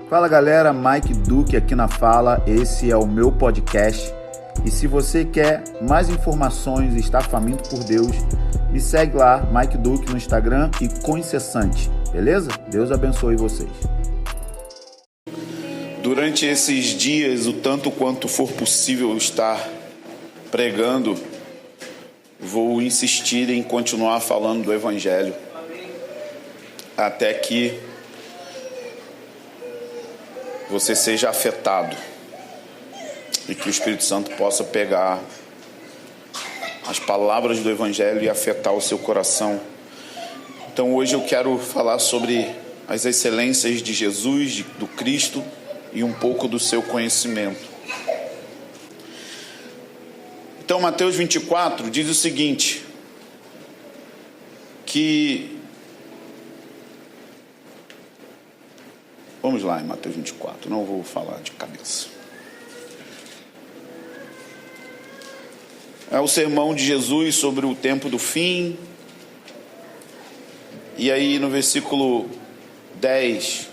Fala galera, Mike Duque aqui na fala, esse é o meu podcast e se você quer mais informações e está faminto por Deus, me segue lá, Mike Duque no Instagram e com incessante, beleza? Deus abençoe vocês. Durante esses dias, o tanto quanto for possível estar pregando, vou insistir em continuar falando do Evangelho até que você seja afetado e que o Espírito Santo possa pegar as palavras do Evangelho e afetar o seu coração. Então hoje eu quero falar sobre as excelências de Jesus, do Cristo e um pouco do seu conhecimento. Então Mateus 24 diz o seguinte, vamos lá em Mateus 24, não vou falar de cabeça. É o sermão de Jesus sobre o tempo do fim. E aí no versículo 10,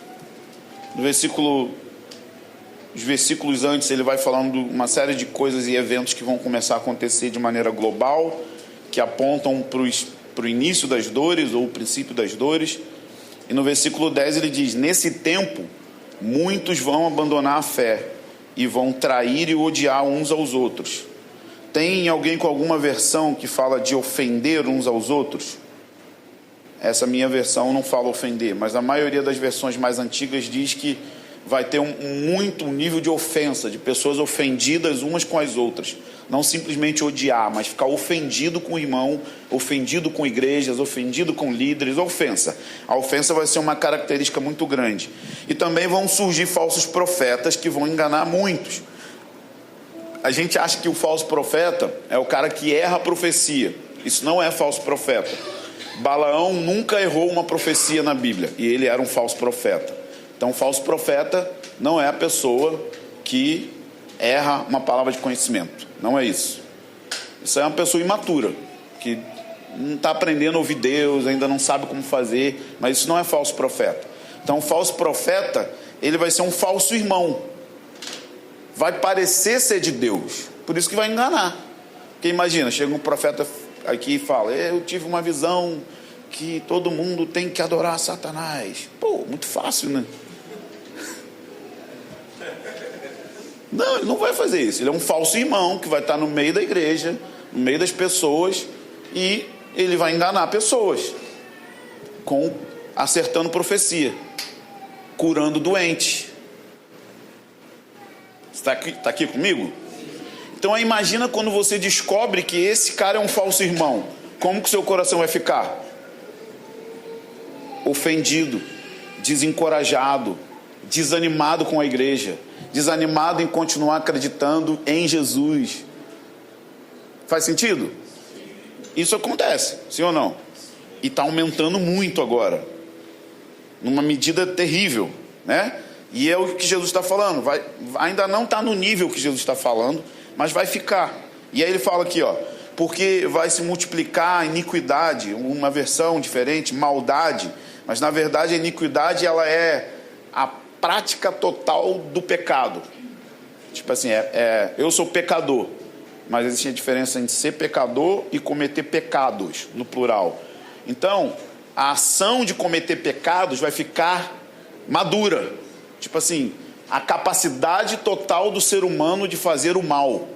os versículos antes, ele vai falando uma série de coisas e eventos que vão começar a acontecer de maneira global, que apontam para o início das dores ou o princípio das dores. E no versículo 10 ele diz: nesse tempo, muitos vão abandonar a fé e vão trair e odiar uns aos outros. Tem alguém com alguma versão que fala de ofender uns aos outros? Essa minha versão não fala ofender, mas a maioria das versões mais antigas diz que vai ter um nível de ofensa, de pessoas ofendidas umas com as outras. Não simplesmente odiar, mas ficar ofendido com o irmão, ofendido com igrejas, ofendido com líderes, ofensa. A ofensa vai ser uma característica muito grande. E também vão surgir falsos profetas que vão enganar muitos. A gente acha que o falso profeta é o cara que erra a profecia. Isso não é falso profeta. Balaão nunca errou uma profecia na Bíblia, e ele era um falso profeta. Então, falso profeta não é a pessoa que erra uma palavra de conhecimento. Não é isso. Isso é uma pessoa imatura, que não está aprendendo a ouvir Deus, ainda não sabe como fazer, mas isso não é falso profeta. Então, o falso profeta, ele vai ser um falso irmão. Vai parecer ser de Deus, por isso que vai enganar. Porque imagina, chega um profeta aqui e fala: eu tive uma visão que todo mundo tem que adorar Satanás. Pô, muito fácil, né? Não, ele não vai fazer isso. Ele é um falso irmão que vai estar no meio da igreja, no meio das pessoas, e ele vai enganar pessoas, acertando profecia, curando doente. Está aqui comigo? Então imagina quando você descobre que esse cara é um falso irmão. Como que o seu coração vai ficar? Ofendido, desencorajado, desanimado com a igreja, desanimado em continuar acreditando em Jesus. Faz sentido? Isso acontece, sim ou não? E está aumentando muito agora, numa medida terrível, né? E é o que Jesus está falando. Ainda não está no nível que Jesus está falando, mas vai ficar. E aí ele fala aqui, ó, porque vai se multiplicar a iniquidade, uma versão diferente, maldade, mas na verdade a iniquidade ela é a prática total do pecado. Tipo assim, eu sou pecador, mas existe a diferença entre ser pecador e cometer pecados, no plural. Então, a ação de cometer pecados vai ficar madura. Tipo assim, a capacidade total do ser humano de fazer o mal.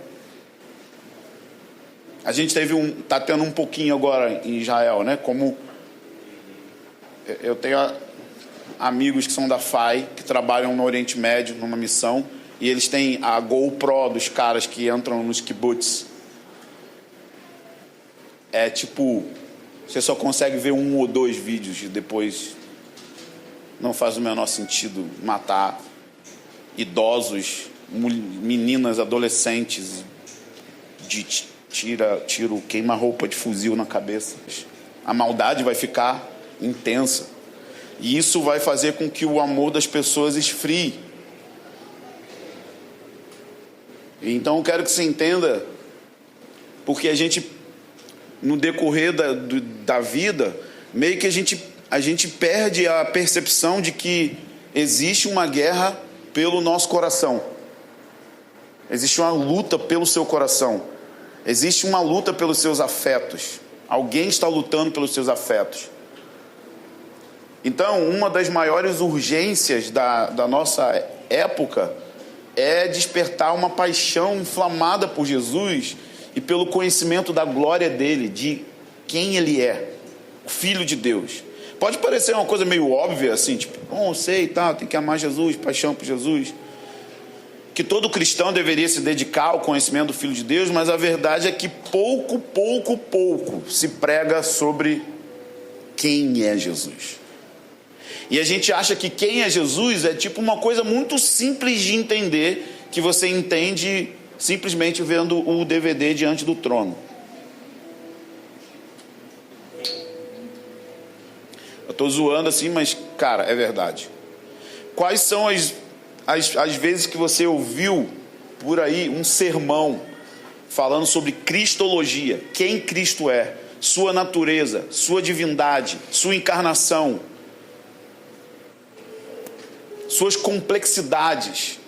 A gente está tendo um pouquinho agora em Israel, né? Como eu tenho amigos que são da FAI, que trabalham no Oriente Médio, numa missão, e eles têm a GoPro dos caras que entram nos kibbutz. É tipo, você só consegue ver 1 ou 2 vídeos e depois não faz o menor sentido matar idosos, meninas, adolescentes, de tiro, queima-roupa de fuzil na cabeça. A maldade vai ficar intensa. E isso vai fazer com que o amor das pessoas esfrie. Então eu quero que você entenda, porque a gente, no decorrer da vida, meio que a gente perde a percepção de que existe uma guerra pelo nosso coração. Existe uma luta pelo seu coração. Existe uma luta pelos seus afetos. Alguém está lutando pelos seus afetos. Então, uma das maiores urgências da nossa época é despertar uma paixão inflamada por Jesus e pelo conhecimento da glória dele, de quem ele é, o Filho de Deus. Pode parecer uma coisa meio óbvia, assim, tipo, bom, eu sei e tal, tem que amar Jesus, paixão por Jesus. Que todo cristão deveria se dedicar ao conhecimento do Filho de Deus, mas a verdade é que pouco se prega sobre quem é Jesus. E a gente acha que quem é Jesus é tipo uma coisa muito simples de entender, que você entende simplesmente vendo o DVD diante do trono. Eu estou zoando assim, mas, cara, é verdade. Quais são as vezes que você ouviu por aí um sermão falando sobre cristologia, quem Cristo é, sua natureza, sua divindade, sua encarnação, suas complexidades?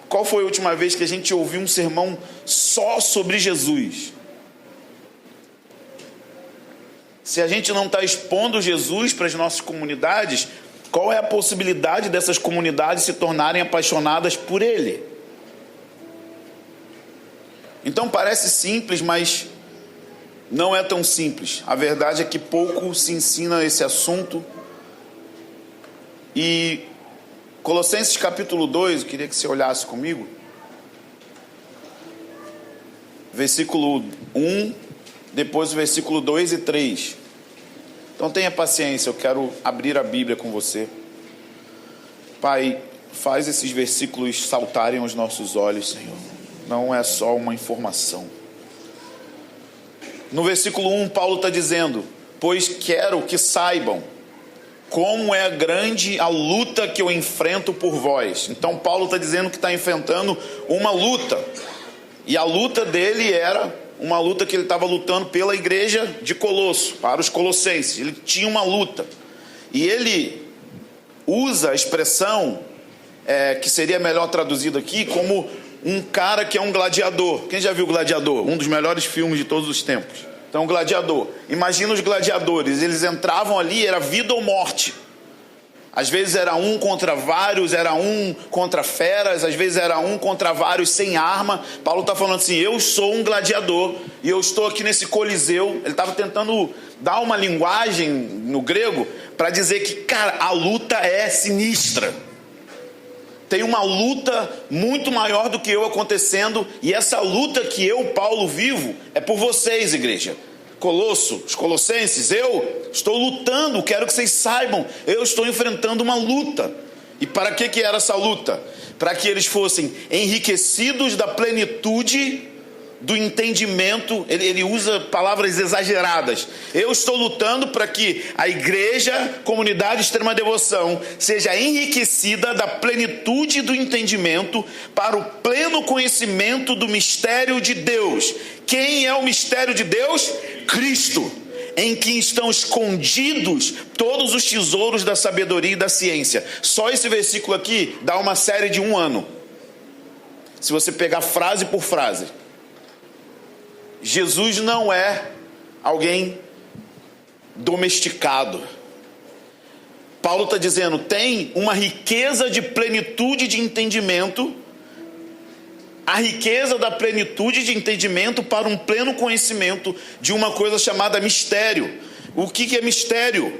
Qual foi a última vez que a gente ouviu um sermão só sobre Jesus? Se a gente não está expondo Jesus para as nossas comunidades, qual é a possibilidade dessas comunidades se tornarem apaixonadas por Ele? Então parece simples, mas não é tão simples. A verdade é que pouco se ensina esse assunto. E Colossenses capítulo 2, eu queria que você olhasse comigo. Versículo 1, depois o versículo 2 e 3. Então tenha paciência, eu quero abrir a Bíblia com você. Pai, faz esses versículos saltarem aos nossos olhos, Senhor. Não é só uma informação. No versículo 1, Paulo está dizendo: pois quero que saibam como é grande a luta que eu enfrento por vós. Então Paulo está dizendo que está enfrentando uma luta. E a luta dele era uma luta que ele estava lutando pela igreja de Colosso, para os colossenses. Ele tinha uma luta. E ele usa a expressão, que seria melhor traduzido aqui, como um cara que é um gladiador. Quem já viu Gladiador? Um dos melhores filmes de todos os tempos. Então, gladiador. Imagina os gladiadores, eles entravam ali, era vida ou morte. Às vezes era um contra vários, era um contra feras, às vezes era um contra vários sem arma. Paulo está falando assim: eu sou um gladiador e eu estou aqui nesse coliseu. Ele estava tentando dar uma linguagem no grego para dizer que, cara, a luta é sinistra. Tem uma luta muito maior do que eu acontecendo, e essa luta que eu, Paulo, vivo é por vocês, igreja. Colosso, os colossenses, eu estou lutando, quero que vocês saibam, eu estou enfrentando uma luta. E para que era essa luta? Para que eles fossem enriquecidos da plenitude do entendimento. Ele usa palavras exageradas. Eu estou lutando para que a igreja, comunidade Extrema Devoção, seja enriquecida da plenitude do entendimento para o pleno conhecimento do mistério de Deus. Quem é o mistério de Deus? Cristo, em que estão escondidos todos os tesouros da sabedoria e da ciência. Só esse versículo aqui dá uma série de 1 ano. Se você pegar frase por frase. Jesus não é alguém domesticado. Paulo está dizendo, tem uma riqueza de plenitude de entendimento, a riqueza da plenitude de entendimento para um pleno conhecimento de uma coisa chamada mistério. O que é mistério?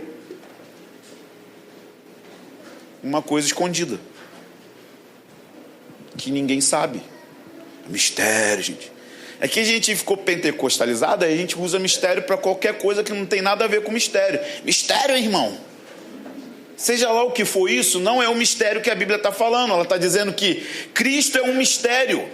Uma coisa escondida, que ninguém sabe. Mistério, gente. Aqui a gente ficou pentecostalizado, aí a gente usa mistério para qualquer coisa que não tem nada a ver com mistério. Mistério, irmão. Seja lá o que for isso, não é o mistério que a Bíblia está falando. Ela está dizendo que Cristo é um mistério.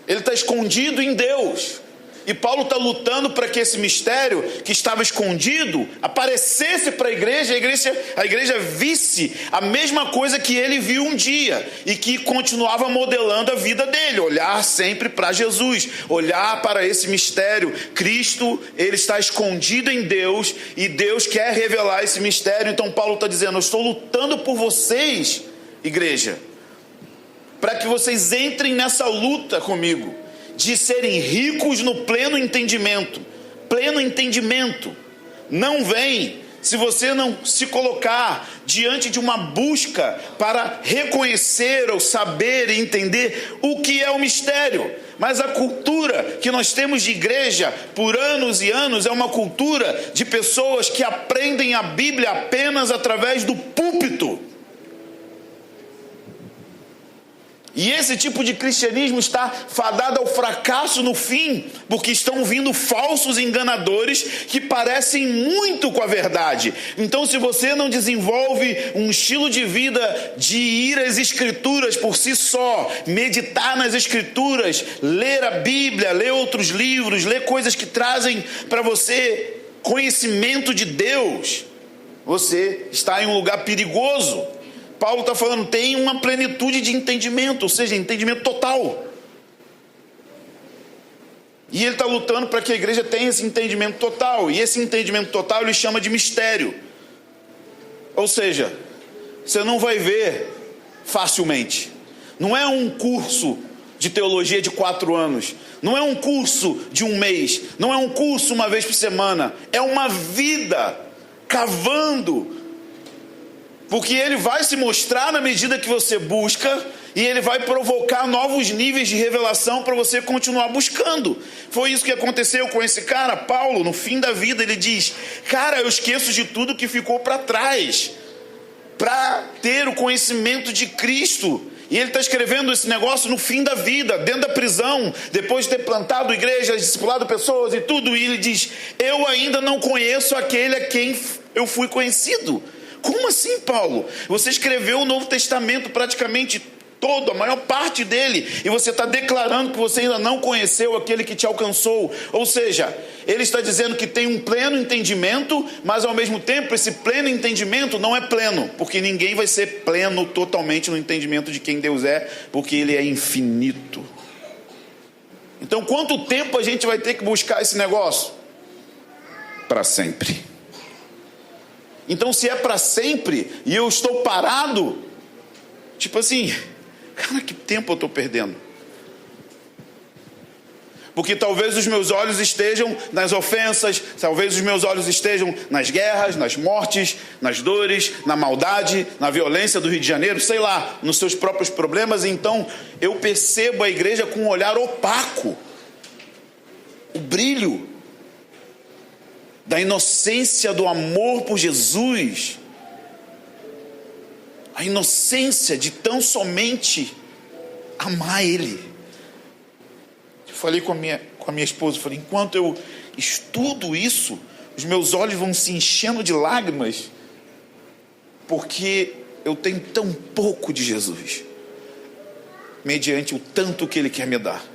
Ele está escondido em Deus. E Paulo está lutando para que esse mistério que estava escondido aparecesse para a igreja visse a mesma coisa que ele viu um dia e que continuava modelando a vida dele, olhar sempre para Jesus, olhar para esse mistério. Cristo, ele está escondido em Deus e Deus quer revelar esse mistério. Então Paulo está dizendo: eu estou lutando por vocês, igreja, para que vocês entrem nessa luta comigo, de serem ricos no pleno entendimento. Pleno entendimento não vem se você não se colocar diante de uma busca para reconhecer ou saber e entender o que é o mistério. Mas a cultura que nós temos de igreja por anos e anos é uma cultura de pessoas que aprendem a Bíblia apenas através do púlpito. E esse tipo de cristianismo está fadado ao fracasso no fim, porque estão vindo falsos enganadores que parecem muito com a verdade. Então, se você não desenvolve um estilo de vida de ir às Escrituras por si só, meditar nas Escrituras, ler a Bíblia, ler outros livros, ler coisas que trazem para você conhecimento de Deus, você está em um lugar perigoso. Paulo está falando, tem uma plenitude de entendimento, ou seja, entendimento total. E ele está lutando para que a igreja tenha esse entendimento total. E esse entendimento total ele chama de mistério. Ou seja, você não vai ver facilmente. Não é um curso de teologia de 4 anos. Não é um curso de 1 mês. Não é um curso uma vez por semana. É uma vida cavando. Porque ele vai se mostrar na medida que você busca, e ele vai provocar novos níveis de revelação para você continuar buscando. Foi isso que aconteceu com esse cara, Paulo. No fim da vida ele diz: cara, eu esqueço de tudo que ficou para trás, para ter o conhecimento de Cristo. E ele está escrevendo esse negócio no fim da vida, dentro da prisão, depois de ter plantado igrejas, discipulado pessoas e tudo. E ele diz: eu ainda não conheço aquele a quem eu fui conhecido. Como assim, Paulo? Você escreveu o Novo Testamento praticamente todo, a maior parte dele, e você está declarando que você ainda não conheceu aquele que te alcançou. Ou seja, ele está dizendo que tem um pleno entendimento, mas ao mesmo tempo esse pleno entendimento não é pleno, porque ninguém vai ser pleno totalmente no entendimento de quem Deus é, porque ele é infinito. Então, quanto tempo a gente vai ter que buscar esse negócio? Para sempre. Então, se é para sempre e eu estou parado, tipo assim, cara, que tempo eu estou perdendo? Porque talvez os meus olhos estejam nas ofensas, talvez os meus olhos estejam nas guerras, nas mortes, nas dores, na maldade, na violência do Rio de Janeiro, sei lá, nos seus próprios problemas. Então, eu percebo a igreja com um olhar opaco. O brilho da inocência do amor por Jesus, a inocência de tão somente amar Ele. Eu falei com a minha esposa, falei, enquanto eu estudo isso, os meus olhos vão se enchendo de lágrimas, porque eu tenho tão pouco de Jesus, mediante o tanto que Ele quer me dar.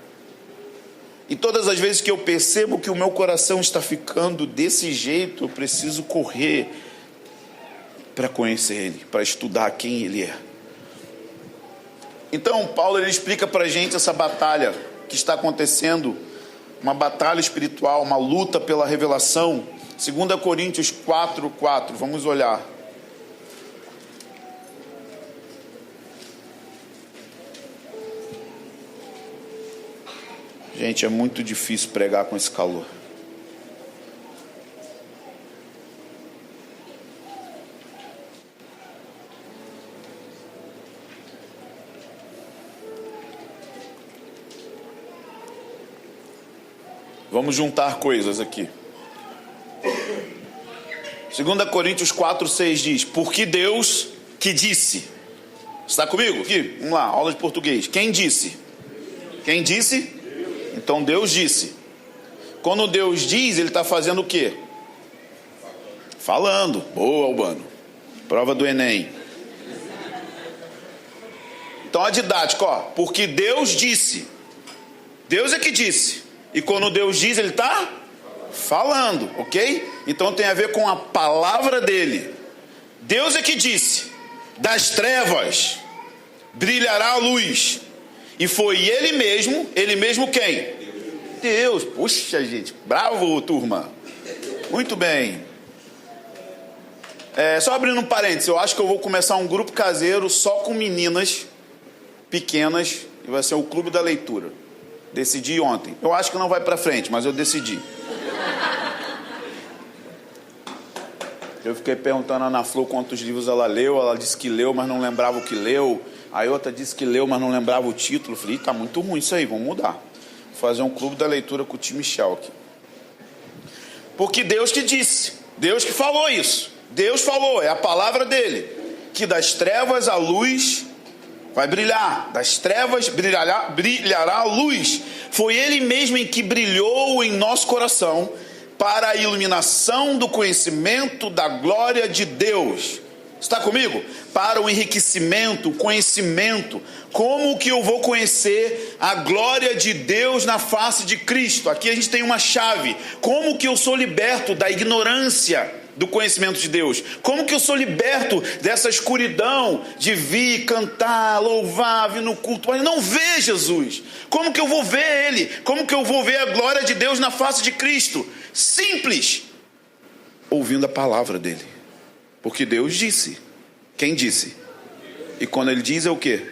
E todas as vezes que eu percebo que o meu coração está ficando desse jeito, eu preciso correr para conhecer Ele, para estudar quem Ele é. Então, Paulo ele explica para a gente essa batalha que está acontecendo, uma batalha espiritual, uma luta pela revelação. 2 Coríntios 4:4, vamos olhar. Gente, é muito difícil pregar com esse calor. Vamos juntar coisas aqui. 2 Coríntios 4:6 diz: porque Deus que disse. Está comigo aqui? Vamos lá, aula de português. Quem disse? Quem disse? Então Deus disse. Quando Deus diz, Ele está fazendo o quê? Falando. Boa, Albano. Prova do Enem. Então a didática, ó. Porque Deus disse. Deus é que disse. E quando Deus diz, ele está falando, ok? Então tem a ver com a palavra dele. Deus é que disse: das trevas brilhará a luz. E foi ele mesmo quem? Deus. Puxa, gente, bravo, turma. Muito bem. Só abrindo um parênteses, eu acho que eu vou começar um grupo caseiro só com meninas pequenas, e vai ser o Clube da Leitura. Decidi ontem. Eu acho que não vai pra frente, mas eu decidi. Eu fiquei perguntando a Ana Flor quantos livros ela leu. Ela disse que leu, mas não lembrava o que leu. A outra disse que leu, mas não lembrava o título. Eu falei, tá muito ruim isso aí, vamos mudar. Vou fazer um Clube da Leitura com o time Michel aqui. Porque Deus que disse, Deus que falou isso. Deus falou, é a palavra dele, que das trevas a luz vai brilhar. Das trevas brilhará a luz. Foi ele mesmo em que brilhou em nosso coração, para a iluminação do conhecimento da glória de Deus. Está comigo? Para o enriquecimento, o conhecimento. Como que eu vou conhecer a glória de Deus na face de Cristo? Aqui a gente tem uma chave. Como que eu sou liberto da ignorância do conhecimento de Deus? Como que eu sou liberto dessa escuridão de vir, cantar, louvar, vir no culto, mas não ver Jesus? Como que eu vou ver Ele? Como que eu vou ver a glória de Deus na face de Cristo? Simples, ouvindo a palavra dele. Porque Deus disse. Quem disse? E quando ele diz é o quê?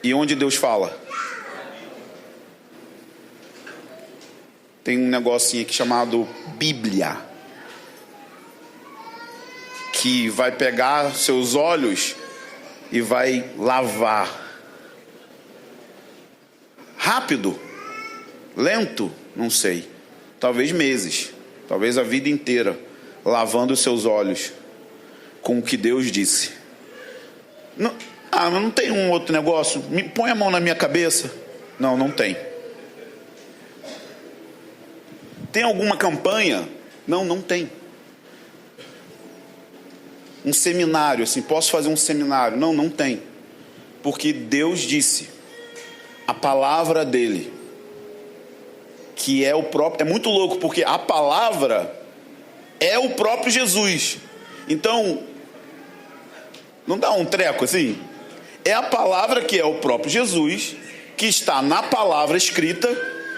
E onde Deus fala? Tem um negocinho aqui chamado Bíblia, que vai pegar seus olhos e vai lavar. Rápido, lento, não sei. Talvez meses, talvez a vida inteira, lavando os seus olhos com o que Deus disse. Não tem um outro negócio? Me põe a mão na minha cabeça. Não tem. Tem alguma campanha? Não tem. Um seminário, assim, posso fazer um seminário? Não tem. Porque Deus disse, a palavra dele, que é o próprio, é muito louco, porque a palavra é o próprio Jesus. Então, não dá um treco assim? É a palavra que é o próprio Jesus, que está na palavra escrita,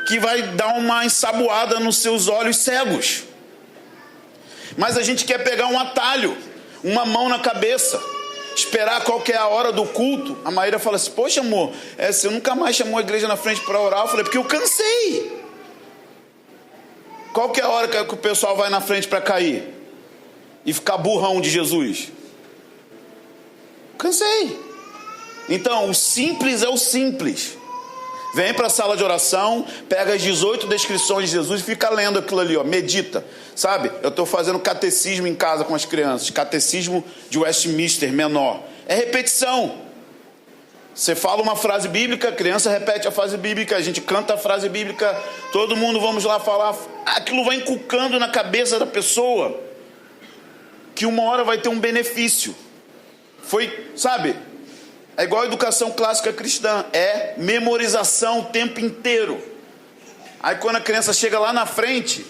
que vai dar uma ensaboada nos seus olhos cegos. Mas a gente quer pegar um atalho, uma mão na cabeça, esperar qual que é a hora do culto. A Maíra fala assim, poxa amor, você nunca mais chamou a igreja na frente para orar. Eu falei, porque eu cansei. Qual que é a hora que o pessoal vai na frente para cair e ficar burrão de Jesus? Cansei. Então, o simples é o simples. Vem para a sala de oração, pega as 18 descrições de Jesus e fica lendo aquilo ali, ó, medita. Sabe, eu estou fazendo catecismo em casa com as crianças, catecismo de Westminster menor. É repetição. Você fala uma frase bíblica, a criança repete a frase bíblica, a gente canta a frase bíblica, todo mundo vamos lá falar. Aquilo vai inculcando na cabeça da pessoa que uma hora vai ter um benefício. Sabe, é igual a educação clássica cristã, é memorização o tempo inteiro. Aí quando a criança chega lá na frente,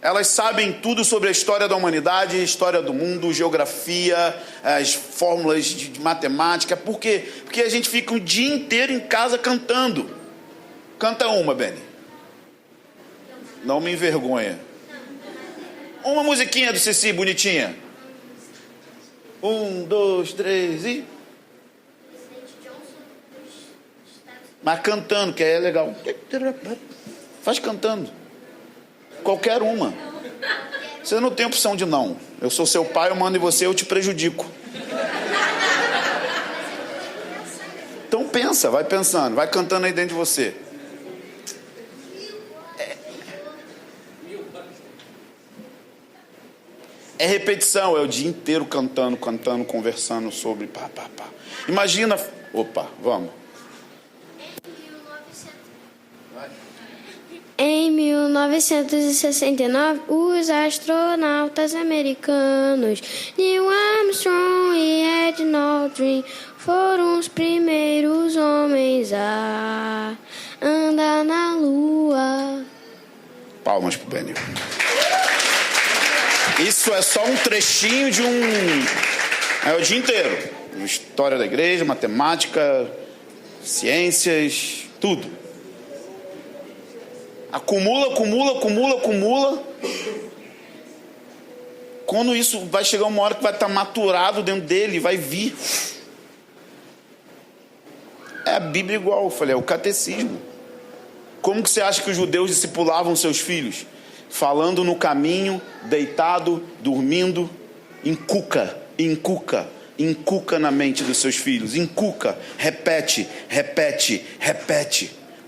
elas sabem tudo sobre a história da humanidade, a história do mundo, geografia, as fórmulas de matemática. Por quê? Porque a gente fica o dia inteiro em casa cantando. Canta uma, Benny. Não me envergonha. Uma musiquinha do Ceci, bonitinha. 1, 2, 3 e... Mas cantando, que aí é legal. Faz cantando. Qualquer uma. Você não tem opção de não. Eu sou seu pai, eu mando em você, eu te prejudico. Então pensa, vai pensando, vai cantando aí dentro de você. É repetição, é o dia inteiro cantando, conversando sobre pá. Imagina, vamos. Em 1969, os astronautas americanos Neil Armstrong e Ed Aldrin foram os primeiros homens a andar na Lua. lua. Palmas pro Benio. Isso é só um trechinho de é o dia inteiro. História da igreja, matemática, ciências, tudo. Acumula. Quando isso vai chegar uma hora que vai estar maturado dentro dele, vai vir. É a Bíblia igual, eu falei, é o catecismo. Como que você acha que os judeus discipulavam seus filhos? Falando no caminho, deitado, dormindo, encuca na mente dos seus filhos, encuca, repete.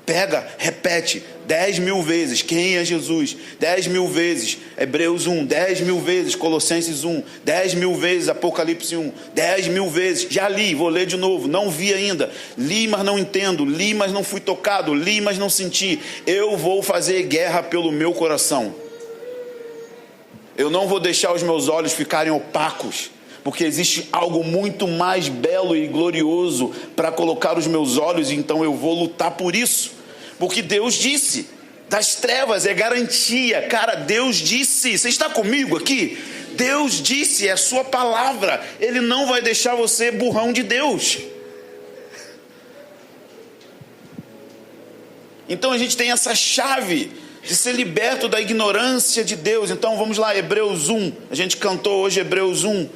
Pega, repete 10.000 vezes, quem é Jesus? 10.000 vezes, Hebreus 1, 10.000 vezes, Colossenses 1, 10.000 vezes, Apocalipse 1, 10.000 vezes, já li, vou ler de novo, não vi ainda, li, mas não entendo, li, mas não fui tocado, li, mas não senti, eu vou fazer guerra pelo meu coração, eu não vou deixar os meus olhos ficarem opacos, porque existe algo muito mais belo e glorioso para colocar os meus olhos, então eu vou lutar por isso. Porque Deus disse, das trevas é garantia, cara, Deus disse, você está comigo aqui? Deus disse, é a sua palavra, Ele não vai deixar você burrão de Deus. Então a gente tem essa chave de ser liberto da ignorância de Deus. Então vamos lá, Hebreus 1, a gente cantou hoje Hebreus 1.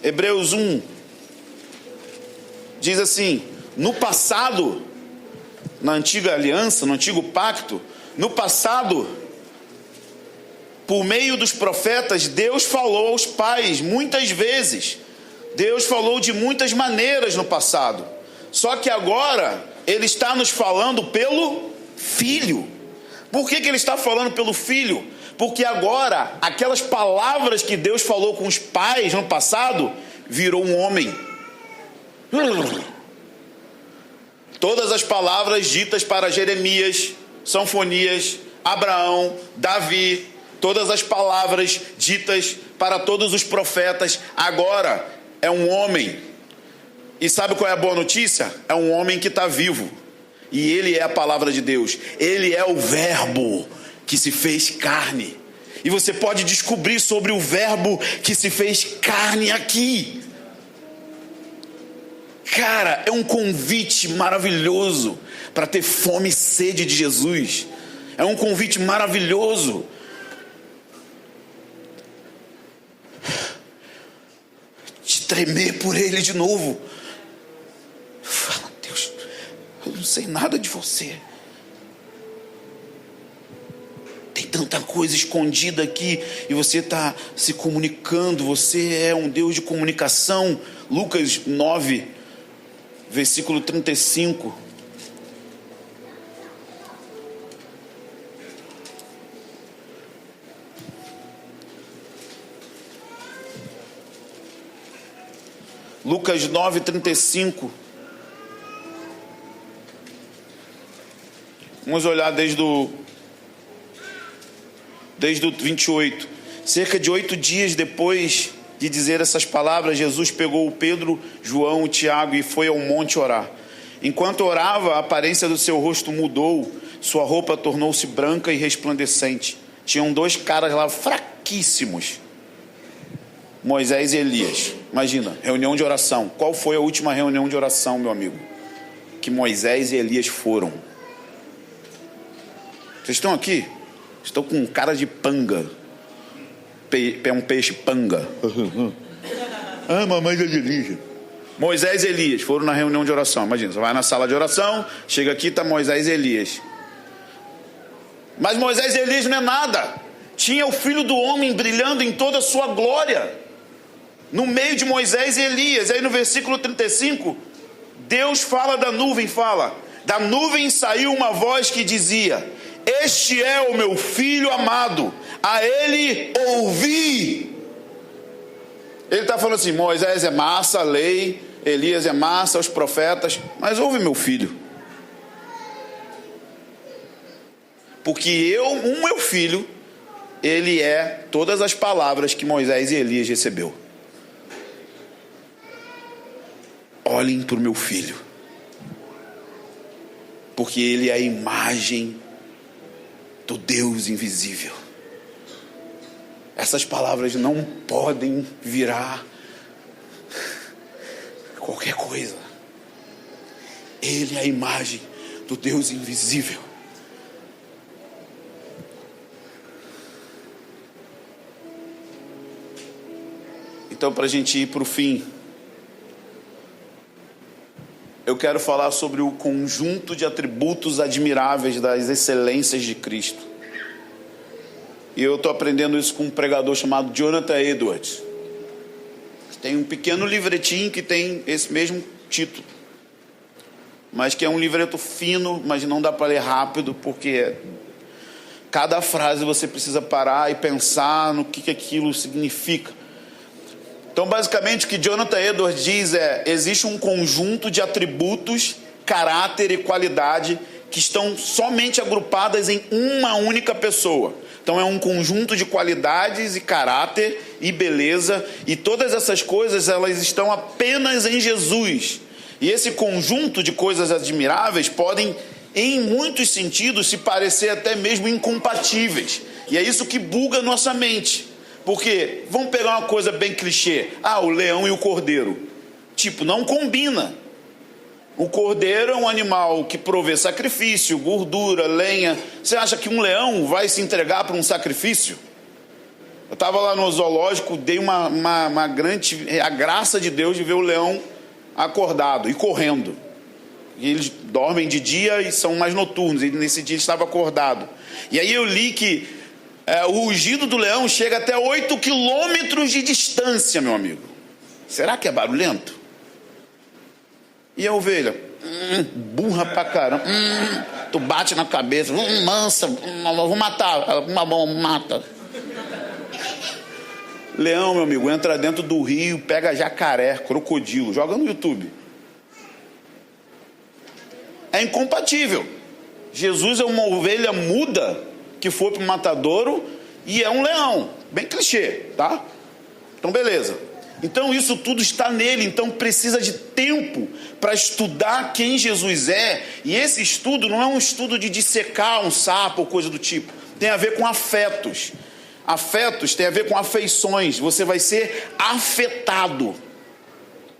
Hebreus 1 diz assim: no passado, na antiga aliança, no antigo pacto, no passado, por meio dos profetas, Deus falou aos pais muitas vezes. Deus falou de muitas maneiras no passado. Só que agora Ele está nos falando pelo Filho. Por que Ele está falando pelo Filho? Porque agora aquelas palavras que Deus falou com os pais no passado virou um homem. Todas as palavras ditas para Jeremias, Sofonias, Abraão, Davi, todas as palavras ditas para todos os profetas, agora é um homem. E sabe qual é a boa notícia? É um homem que está vivo. E ele é a palavra de Deus. Ele é o verbo que se fez carne. E você pode descobrir sobre o verbo que se fez carne aqui. Cara, é um convite maravilhoso para ter fome e sede de Jesus. É um convite maravilhoso. De tremer por Ele de novo. Fala, Deus, eu não sei nada de você. Tem tanta coisa escondida aqui e você está se comunicando. Você é um Deus de comunicação. Lucas 9, versículo 35. Lucas 9, 35. Vamos olhar desde o 28. Cerca de 8 dias depois de dizer essas palavras, Jesus pegou o Pedro, João e Tiago e foi ao monte orar. Enquanto orava, a aparência do seu rosto mudou, sua roupa tornou-se branca e resplandecente. Tinham 2 caras lá fraquíssimos, Moisés e Elias. Imagina, reunião de oração. Qual foi a última reunião de oração, meu amigo? Que Moisés e Elias foram. Vocês estão aqui? Estou com cara de panga. É um peixe panga. Mamãe de Elias. Moisés e Elias foram na reunião de oração. Imagina, você vai na sala de oração, chega aqui, está Moisés e Elias. Mas Moisés e Elias não é nada. Tinha o Filho do Homem brilhando em toda a sua glória, no meio de Moisés e Elias. Aí no versículo 35, Deus fala da nuvem, da nuvem saiu uma voz que dizia: este é o meu Filho amado, a Ele ouvi. Ele está falando assim: Moisés é massa, a lei, Elias é massa, os profetas, mas ouve meu filho. Porque o meu filho, ele é todas as palavras que Moisés e Elias recebeu. olhem para o meu filho, porque ele é a imagem do Deus invisível. Essas palavras não podem virar qualquer coisa. Ele é a imagem do Deus invisível. Então, para a gente ir para o fim, eu quero falar sobre o conjunto de atributos admiráveis das excelências de Cristo. E eu estou aprendendo isso com um pregador chamado Jonathan Edwards. Tem um pequeno livretinho que tem esse mesmo título, mas que é um livreto fino, mas não dá para ler rápido, porque cada frase você precisa parar e pensar no que aquilo significa. Então, basicamente, o que Jonathan Edwards diz é: existe um conjunto de atributos, caráter e qualidade que estão somente agrupadas em uma única pessoa. Então, é um conjunto de qualidades e caráter e beleza, e todas essas coisas, elas estão apenas em Jesus. E esse conjunto de coisas admiráveis podem, em muitos sentidos, se parecer até mesmo incompatíveis. E é isso que buga nossa mente. Porque, vamos pegar uma coisa bem clichê. O leão e o cordeiro. Não combina. O cordeiro é um animal que provê sacrifício, gordura, lenha. Você acha que um leão vai se entregar para um sacrifício? Eu estava lá no zoológico, dei uma grande... a graça de Deus de ver o leão acordado e correndo. E eles dormem de dia e são mais noturnos. E nesse dia ele estava acordado. E aí eu li que o rugido do leão chega até 8 quilômetros de distância, meu amigo. Será que é barulhento? E a ovelha? Burra pra caramba. Tu bate na cabeça. Mansa. Vou matar. Uma bomba, mata. Leão, meu amigo, entra dentro do rio, pega jacaré, crocodilo. Joga no YouTube. É incompatível. Jesus é uma ovelha muda que foi para o matadouro e é um leão. Bem clichê, tá? Então, beleza. Então, isso tudo está nele. Então, precisa de tempo para estudar quem Jesus é. E esse estudo não é um estudo de dissecar um sapo ou coisa do tipo. Tem a ver com afetos. Afetos tem a ver com afeições. Você vai ser afetado.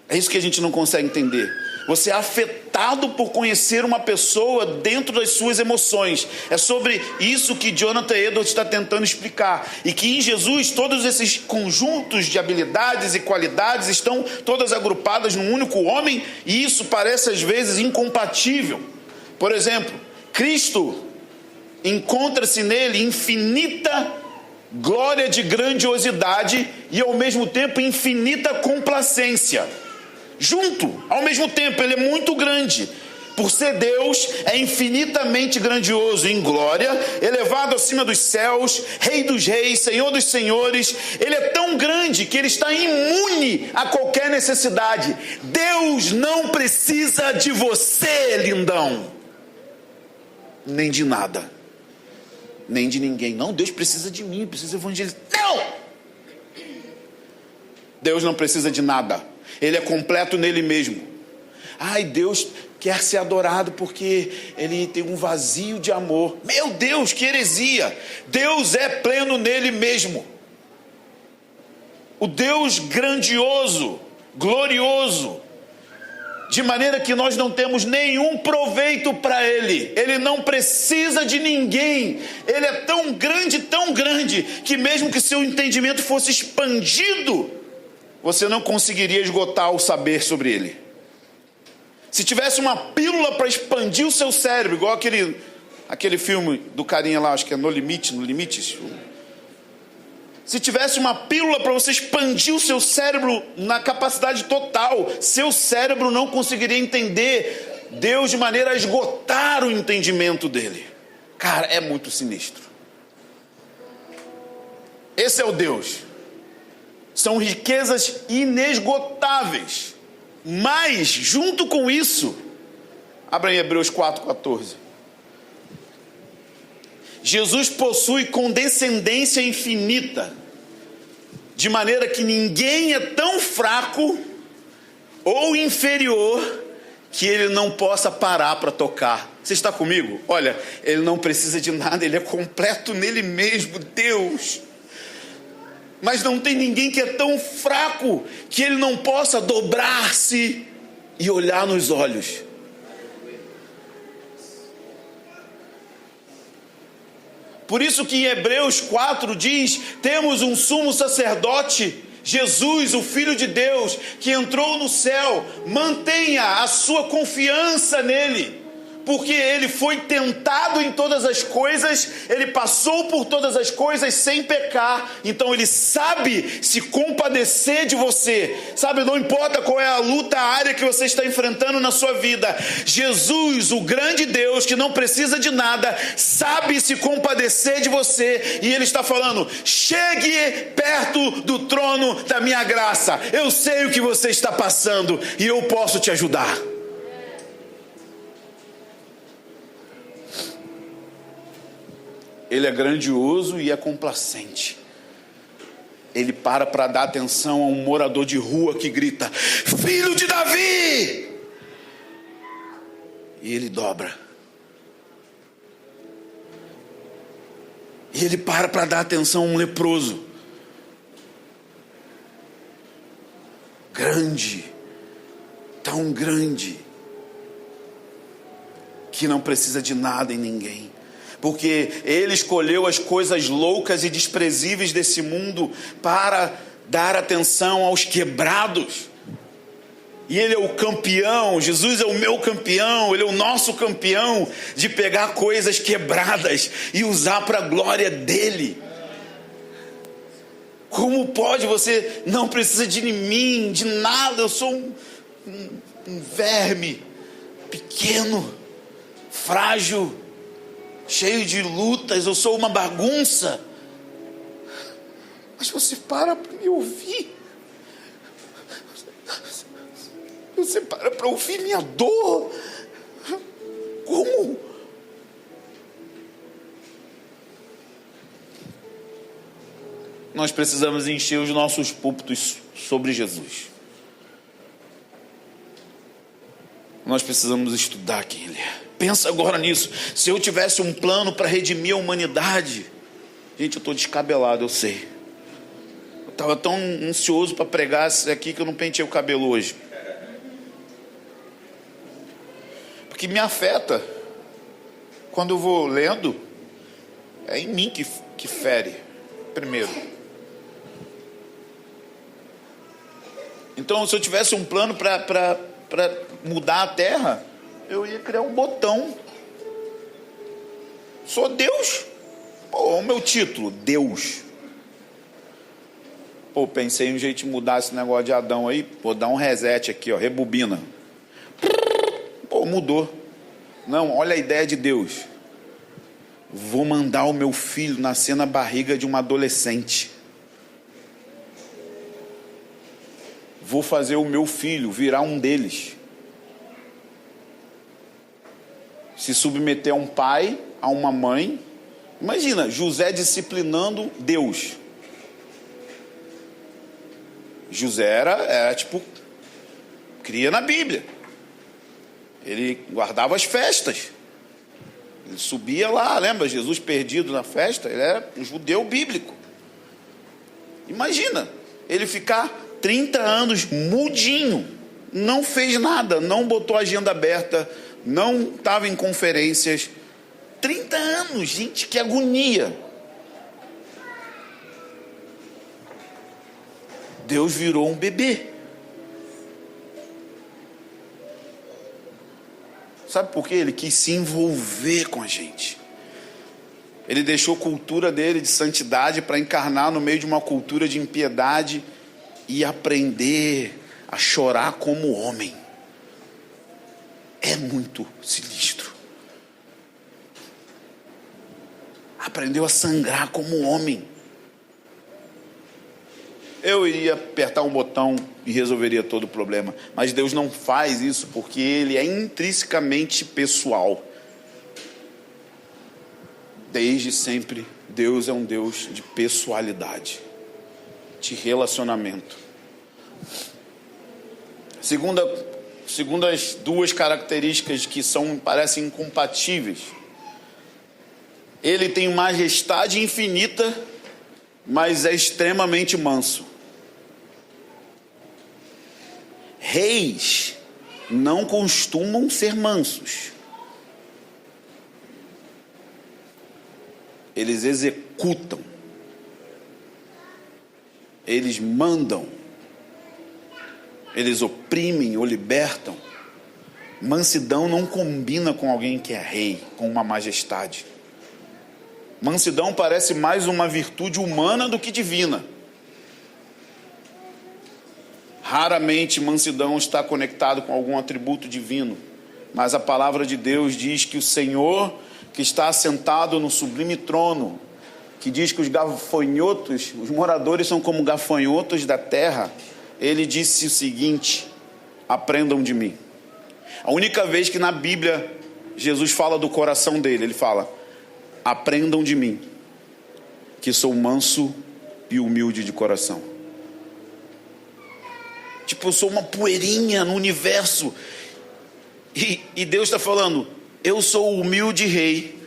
É isso que a gente não consegue entender. Você é afetado por conhecer uma pessoa dentro das suas emoções. É sobre isso que Jonathan Edwards está tentando explicar. E que em Jesus todos esses conjuntos de habilidades e qualidades estão todas agrupadas num único homem. E isso parece às vezes incompatível. Por exemplo, Cristo encontra-se nele infinita glória de grandiosidade e ao mesmo tempo infinita complacência. Junto, ao mesmo tempo, ele é muito grande. Por ser Deus, é infinitamente grandioso em glória, elevado acima dos céus, Rei dos reis, Senhor dos senhores. Ele é tão grande que ele está imune a qualquer necessidade. Deus não precisa de você, lindão, nem de nada, nem de ninguém. Não, Deus precisa de mim, precisa evangelizar. Não! Deus não precisa de nada. Ele é completo nele mesmo. Deus quer ser adorado porque ele tem um vazio de amor. Meu Deus, que heresia! Deus é pleno nele mesmo. O Deus grandioso, glorioso, de maneira que nós não temos nenhum proveito para ele. Ele não precisa de ninguém. Ele é tão grande, que mesmo que seu entendimento fosse expandido, você não conseguiria esgotar o saber sobre ele. Se tivesse uma pílula para expandir o seu cérebro, igual aquele filme do carinha lá, acho que é No Limites. Se tivesse uma pílula para você expandir o seu cérebro na capacidade total, seu cérebro não conseguiria entender Deus de maneira a esgotar o entendimento dele. Cara, é muito sinistro. Esse é o Deus. São riquezas inesgotáveis. Mas, junto com isso, abra em Hebreus 4,14. Jesus possui condescendência infinita, de maneira que ninguém é tão fraco ou inferior que ele não possa parar para tocar. Você está comigo? Olha, ele não precisa de nada, ele é completo nele mesmo, Deus. Mas não tem ninguém que é tão fraco que ele não possa dobrar-se e olhar nos olhos. Por isso que em Hebreus 4 diz: temos um sumo sacerdote, Jesus, o Filho de Deus, que entrou no céu. Mantenha a sua confiança nele, porque ele foi tentado em todas as coisas, ele passou por todas as coisas sem pecar, então ele sabe se compadecer de você, sabe, não importa qual é a luta, a área que você está enfrentando na sua vida, Jesus, o grande Deus que não precisa de nada, sabe se compadecer de você, e ele está falando: chegue perto do trono da minha graça, eu sei o que você está passando, e eu posso te ajudar. Ele é grandioso e é complacente. Ele para dar atenção a um morador de rua que grita: filho de Davi! E ele dobra. E ele para dar atenção a um leproso. Grande, tão grande, que não precisa de nada em ninguém. Porque ele escolheu as coisas loucas e desprezíveis desse mundo para dar atenção aos quebrados. E ele é o campeão, Jesus é o meu campeão, ele é o nosso campeão de pegar coisas quebradas e usar para a glória dele. Como pode? Você não precisa de mim, de nada, eu sou um verme pequeno, frágil, cheio de lutas, eu sou uma bagunça. Mas você para me ouvir. Você para ouvir minha dor. Como? Nós precisamos encher os nossos púlpitos sobre Jesus. Nós precisamos estudar quem Ele é. Pensa agora nisso. Se eu tivesse um plano para redimir a humanidade, gente, eu estou descabelado, eu sei. Eu estava tão ansioso para pregar isso aqui que eu não penteei o cabelo hoje. Porque me afeta. Quando eu vou lendo, é em mim que fere primeiro. Então, se eu tivesse um plano para mudar a terra, eu ia criar um botão. Sou Deus. Pô, o meu título, Deus. Pô, pensei em um jeito de mudar esse negócio de Adão aí. Vou dar um reset aqui, ó, rebobina. Pô, mudou. Não, olha a ideia de Deus. Vou mandar o meu filho nascer na barriga de uma adolescente. Vou fazer o meu filho virar um deles. Se submeter a um pai, a uma mãe. Imagina, José disciplinando Deus. José era tipo, cria na Bíblia. Ele guardava as festas. Ele subia lá, lembra? Jesus perdido na festa. Ele era um judeu bíblico. Imagina, ele ficar 30 anos mudinho. Não fez nada, não botou agenda aberta, não estava em conferências. 30 anos, gente, que agonia. Deus virou um bebê. Sabe por quê? Ele quis se envolver com a gente. Ele deixou a cultura dele de santidade para encarnar no meio de uma cultura de impiedade e aprender a chorar como homem. É muito sinistro. Aprendeu a sangrar como homem. Eu iria apertar um botão e resolveria todo o problema. Mas Deus não faz isso porque Ele é intrinsecamente pessoal. Desde sempre, Deus é um Deus de pessoalidade, de relacionamento. Segundo as duas características que parecem incompatíveis, ele tem majestade infinita, mas é extremamente manso. Reis não costumam ser mansos. Eles executam. Eles mandam. Eles oprimem ou libertam. Mansidão não combina com alguém que é rei, com uma majestade. Mansidão parece mais uma virtude humana do que divina. Raramente mansidão está conectado com algum atributo divino, mas a palavra de Deus diz que o Senhor, que está assentado no sublime trono, que diz que os gafanhotos, os moradores são como gafanhotos da terra, ele disse o seguinte: aprendam de mim. A única vez que na Bíblia Jesus fala do coração dele, ele fala: aprendam de mim, que sou manso e humilde de coração. Tipo, eu sou uma poeirinha no universo. E Deus está falando: eu sou o humilde rei,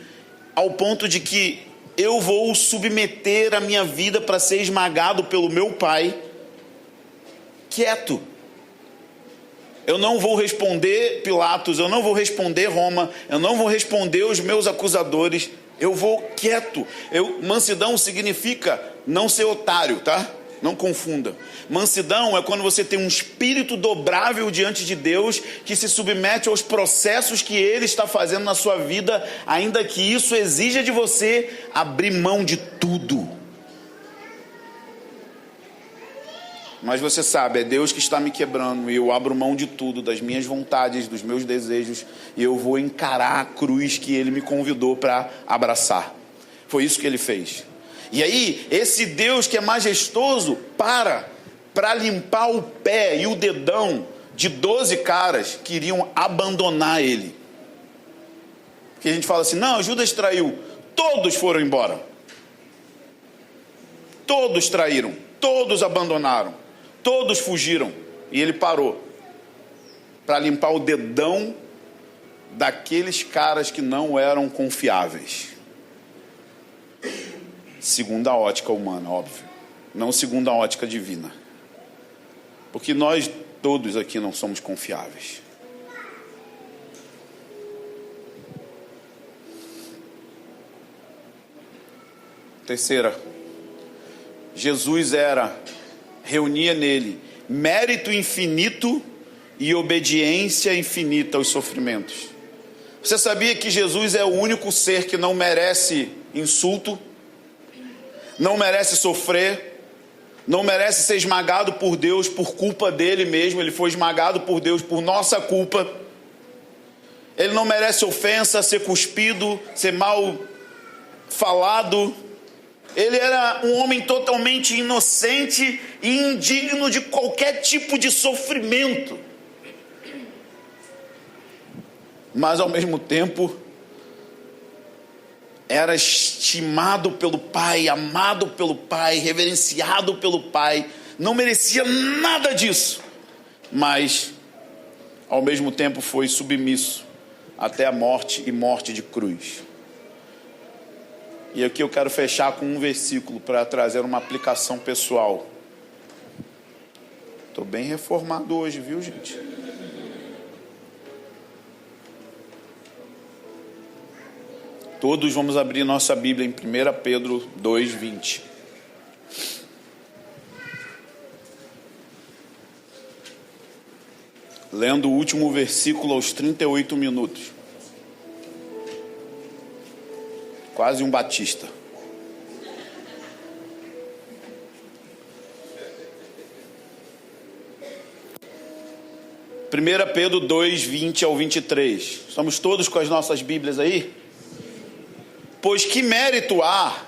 ao ponto de que eu vou submeter a minha vida para ser esmagado pelo meu Pai, quieto. Eu não vou responder Pilatos, eu não vou responder Roma, eu não vou responder os meus acusadores, eu vou quieto. Mansidão significa não ser otário, tá? Não confunda. Mansidão é quando você tem um espírito dobrável diante de Deus, que se submete aos processos que Ele está fazendo na sua vida, ainda que isso exija de você abrir mão de tudo. Mas você sabe, é Deus que está me quebrando, e eu abro mão de tudo, das minhas vontades, dos meus desejos, e eu vou encarar a cruz que Ele me convidou para abraçar. Foi isso que Ele fez. E aí, esse Deus que é majestoso para limpar o pé e o dedão de 12 caras que iriam abandonar Ele. Porque a gente fala assim: não, Judas traiu. Todos foram embora. Todos traíram. Todos abandonaram. Todos fugiram. E Ele parou para limpar o dedão daqueles caras que não eram confiáveis. Segundo a ótica humana, óbvio. Não segundo a ótica divina. Porque nós todos aqui não somos confiáveis. Terceira, Jesus reunia nele mérito infinito e obediência infinita aos sofrimentos. Você sabia que Jesus é o único ser que não merece insulto? Não merece sofrer, não merece ser esmagado por Deus por culpa dele mesmo. Ele foi esmagado por Deus por nossa culpa. Ele não merece ofensa, ser cuspido, ser mal falado. Ele era um homem totalmente inocente e indigno de qualquer tipo de sofrimento. Mas ao mesmo tempo era estimado pelo Pai, amado pelo Pai, reverenciado pelo Pai. Não merecia nada disso, mas ao mesmo tempo foi submisso até a morte, e morte de cruz. E aqui eu quero fechar com um versículo para trazer uma aplicação pessoal. Estou bem reformado hoje, viu, gente? Todos vamos abrir nossa Bíblia em 1 Pedro 2:20. Lendo o último versículo aos 38 minutos. Quase um batista. Primeira Pedro 2:20 ao 23. Estamos todos com as nossas Bíblias aí? Pois que mérito há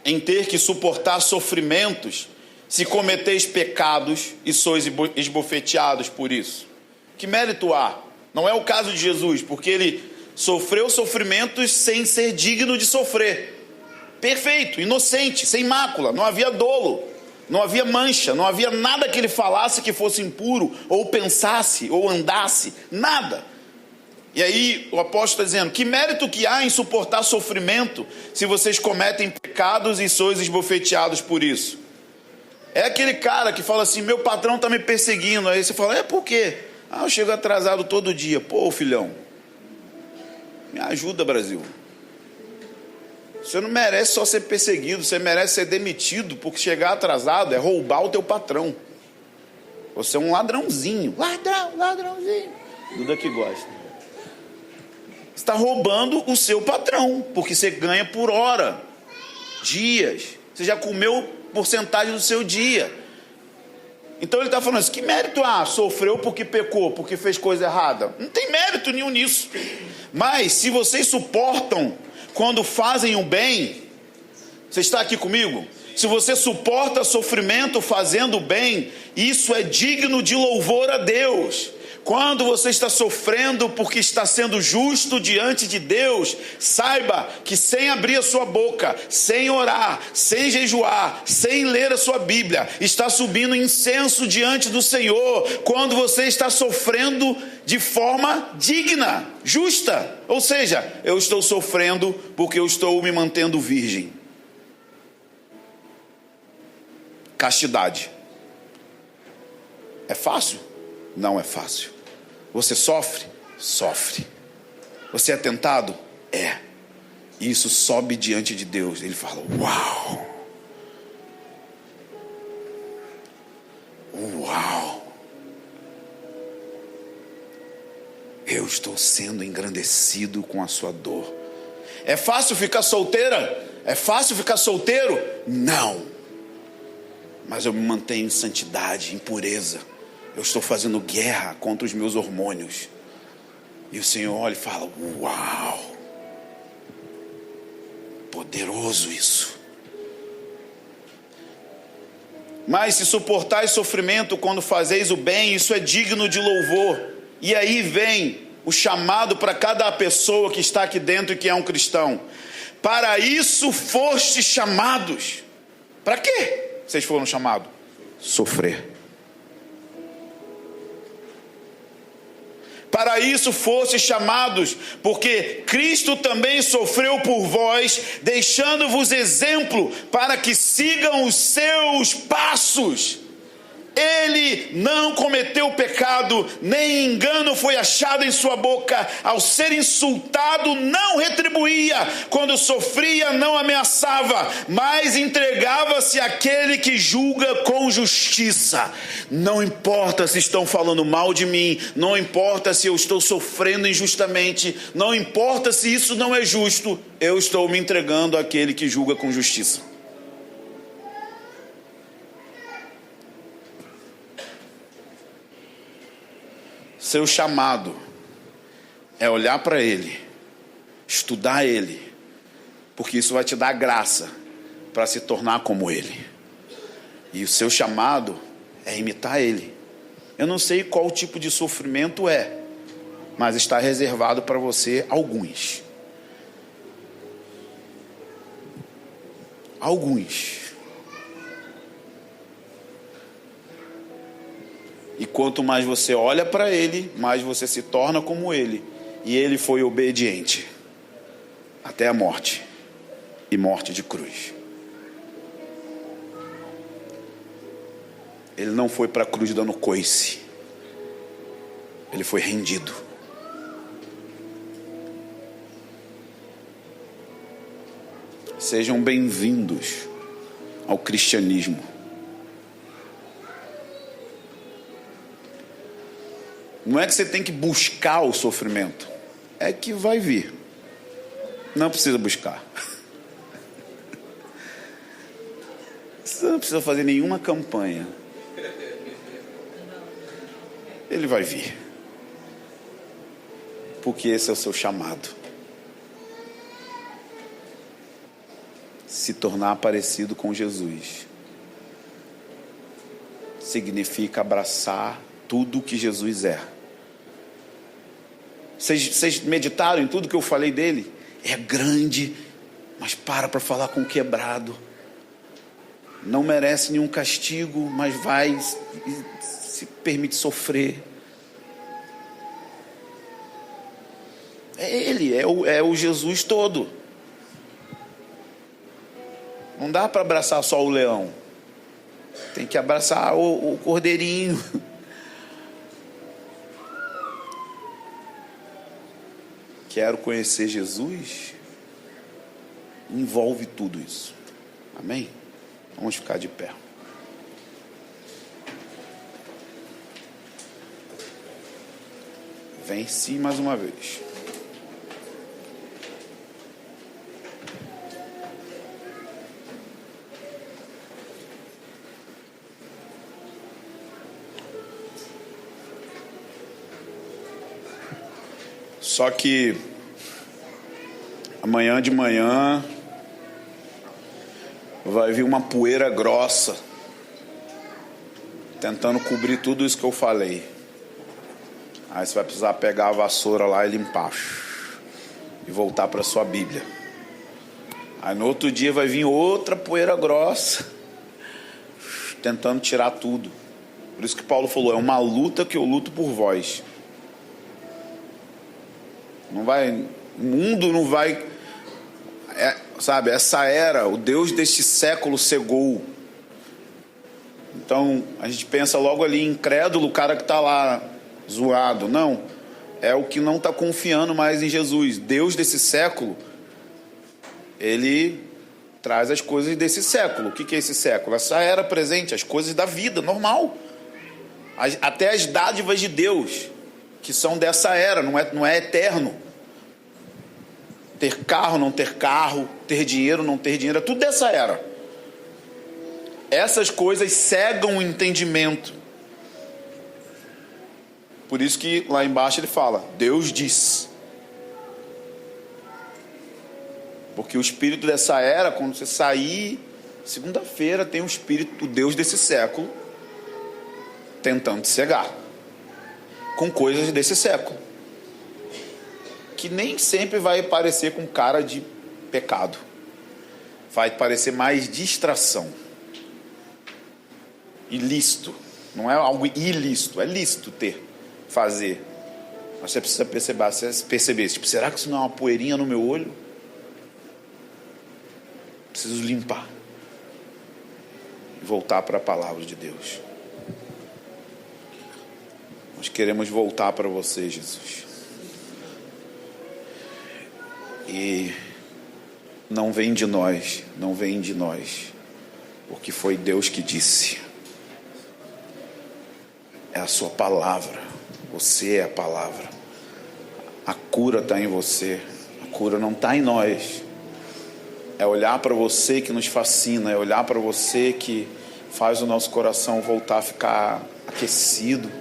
em ter que suportar sofrimentos, se cometeis pecados e sois esbofeteados por isso? Que mérito há? Não é o caso de Jesus, porque ele sofreu sofrimentos sem ser digno de sofrer. Perfeito, inocente, sem mácula, não havia dolo. Não havia mancha, não havia nada que ele falasse que fosse impuro, ou pensasse, ou andasse, nada. E aí o apóstolo está dizendo: que mérito que há em suportar sofrimento, se vocês cometem pecados e sois esbofeteados por isso? É aquele cara que fala assim: meu patrão está me perseguindo. Aí você fala: por quê? Eu chego atrasado todo dia. Pô, filhão, me ajuda, Brasil. Você não merece só ser perseguido, você merece ser demitido, porque chegar atrasado é roubar o teu patrão. Você é um ladrãozinho. Ladrãozinho. Duda que gosta. Você está roubando o seu patrão, porque você ganha por hora, dias. Você já comeu porcentagem do seu dia. Então ele está falando assim: que mérito há? Sofreu porque pecou, porque fez coisa errada? Não tem mérito nenhum nisso. Mas se vocês suportam quando fazem o bem, você está aqui comigo? Se você suporta sofrimento fazendo o bem, isso é digno de louvor a Deus. Quando você está sofrendo porque está sendo justo diante de Deus, saiba que sem abrir a sua boca, sem orar, sem jejuar, sem ler a sua Bíblia, está subindo incenso diante do Senhor, quando você está sofrendo de forma digna, justa. Ou seja, eu estou sofrendo porque eu estou me mantendo virgem. Castidade. É fácil? Não é fácil. Você sofre? Sofre. Você é tentado? É. E isso sobe diante de Deus. Ele fala: uau! Uau! Eu estou sendo engrandecido com a sua dor. É fácil ficar solteira? É fácil ficar solteiro? Não. Mas eu me mantenho em santidade, em pureza. Eu estou fazendo guerra contra os meus hormônios. E o Senhor olha e fala: uau! Poderoso isso. Mas se suportais sofrimento quando fazeis o bem, isso é digno de louvor. E aí vem o chamado para cada pessoa que está aqui dentro e que é um cristão. Para isso fostes chamados. Para quê vocês foram chamados? Sofrer. Para isso fostes chamados, porque Cristo também sofreu por vós, deixando-vos exemplo para que sigam os seus passos. Ele não cometeu pecado, nem engano foi achado em sua boca. Ao ser insultado, não retribuía. Quando sofria, não ameaçava, mas entregava-se àquele que julga com justiça. Não importa se estão falando mal de mim, não importa se eu estou sofrendo injustamente, não importa se isso não é justo, eu estou me entregando àquele que julga com justiça. Seu chamado é olhar para Ele, estudar Ele, porque isso vai te dar graça para se tornar como Ele. E o seu chamado é imitar Ele. Eu não sei qual tipo de sofrimento é, mas está reservado para você alguns. Alguns. E quanto mais você olha para Ele, mais você se torna como Ele. E Ele foi obediente até a morte, e morte de cruz. Ele não foi para a cruz dando coice. Ele foi rendido. Sejam bem-vindos ao cristianismo. Não é que você tem que buscar o sofrimento, é que vai vir. Não precisa buscar. Você não precisa fazer nenhuma campanha. Ele vai vir. Porque esse é o seu chamado. Se tornar parecido com Jesus significa abraçar tudo o que Jesus é. Vocês meditaram em tudo que eu falei dele? É grande, mas para falar com o quebrado. não merece nenhum castigo, mas vai e se permite sofrer. Ele é o Jesus todo. Não dá para abraçar só o leão. Tem que abraçar o cordeirinho. Quero conhecer Jesus. Envolve tudo isso. Amém? Vamos ficar de pé. Venci mais uma vez. Só que amanhã de manhã vai vir uma poeira grossa tentando cobrir tudo isso que eu falei. Aí você vai precisar pegar a vassoura lá e limpar e voltar para sua Bíblia. Aí no outro dia vai vir outra poeira grossa tentando tirar tudo. Por isso que Paulo falou, é uma luta que eu luto por vós. Não vai, o mundo não vai, sabe, essa era, o Deus deste século cegou. Então a gente pensa logo ali, incrédulo, o cara que está lá zoado. Não, é o que não está confiando mais em Jesus. Deus desse século, ele traz as coisas desse século. O que é esse século? Essa era presente, as coisas da vida normal, até as dádivas de Deus, que são dessa era, não é eterno. Ter carro, não ter carro, ter dinheiro, não ter dinheiro, é tudo dessa era. Essas coisas cegam o entendimento. Por isso que lá embaixo ele fala, Deus diz. Porque o espírito dessa era, quando você sair, segunda-feira tem o espírito, o Deus desse século, tentando te cegar com coisas desse século, que nem sempre vai parecer com cara de pecado, vai parecer mais distração, ilícito. Não é algo ilícito, é lícito fazer, mas você precisa perceber, tipo, será que isso não é uma poeirinha no meu olho? Preciso limpar e voltar para a palavra de Deus. Nós queremos voltar para você, Jesus. E não vem de nós, porque foi Deus que disse. É a sua palavra, você é a palavra. A cura está em você, a cura não está em nós. É olhar para você que nos fascina, é olhar para você que faz o nosso coração voltar a ficar aquecido,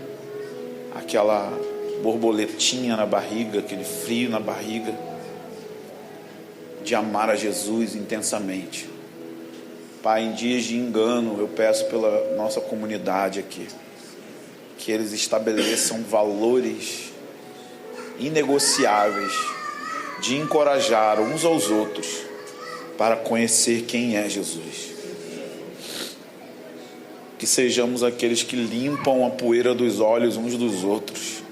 aquela borboletinha na barriga, aquele frio na barriga, de amar a Jesus intensamente. Pai, em dias de engano, eu peço pela nossa comunidade aqui, que eles estabeleçam valores inegociáveis de encorajar uns aos outros para conhecer quem é Jesus. Que sejamos aqueles que limpam a poeira dos olhos uns dos outros.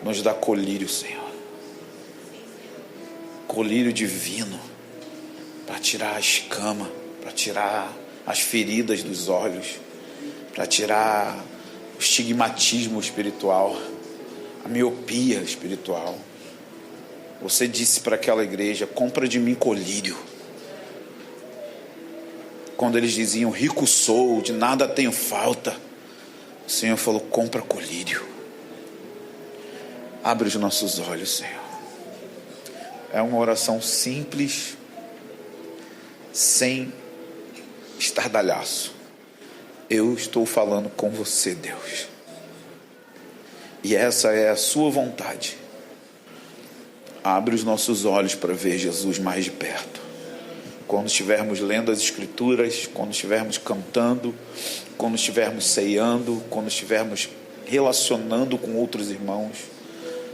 Nos dá colírio, Senhor. Colírio divino, para tirar a escama, para tirar as feridas dos olhos, para tirar o estigmatismo espiritual, a miopia espiritual. Você disse para aquela igreja, compra de mim colírio. Quando eles diziam, rico sou, de nada tenho falta, o Senhor falou, compra colírio. Abre os nossos olhos, Senhor. É uma oração simples, sem estardalhaço. Eu estou falando com você, Deus. E essa é a sua vontade. Abre os nossos olhos para ver Jesus mais de perto. Quando estivermos lendo as Escrituras, quando estivermos cantando, quando estivermos ceando, quando estivermos relacionando com outros irmãos,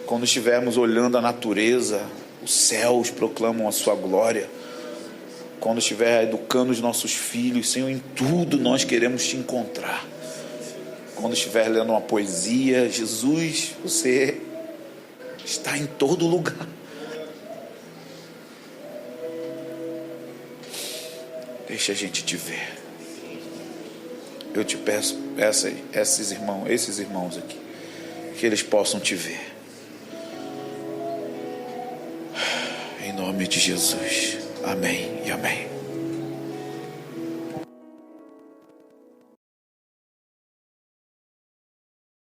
quando estivermos olhando a natureza, os céus proclamam a sua glória. quando estiver educando os nossos filhos, Senhor, em tudo nós queremos te encontrar. Quando estiver lendo uma poesia, Jesus, você está em todo lugar. Deixa a gente te ver. Eu te peço, esses irmãos aqui, que eles possam te ver. Em nome de Jesus. Amém e amém.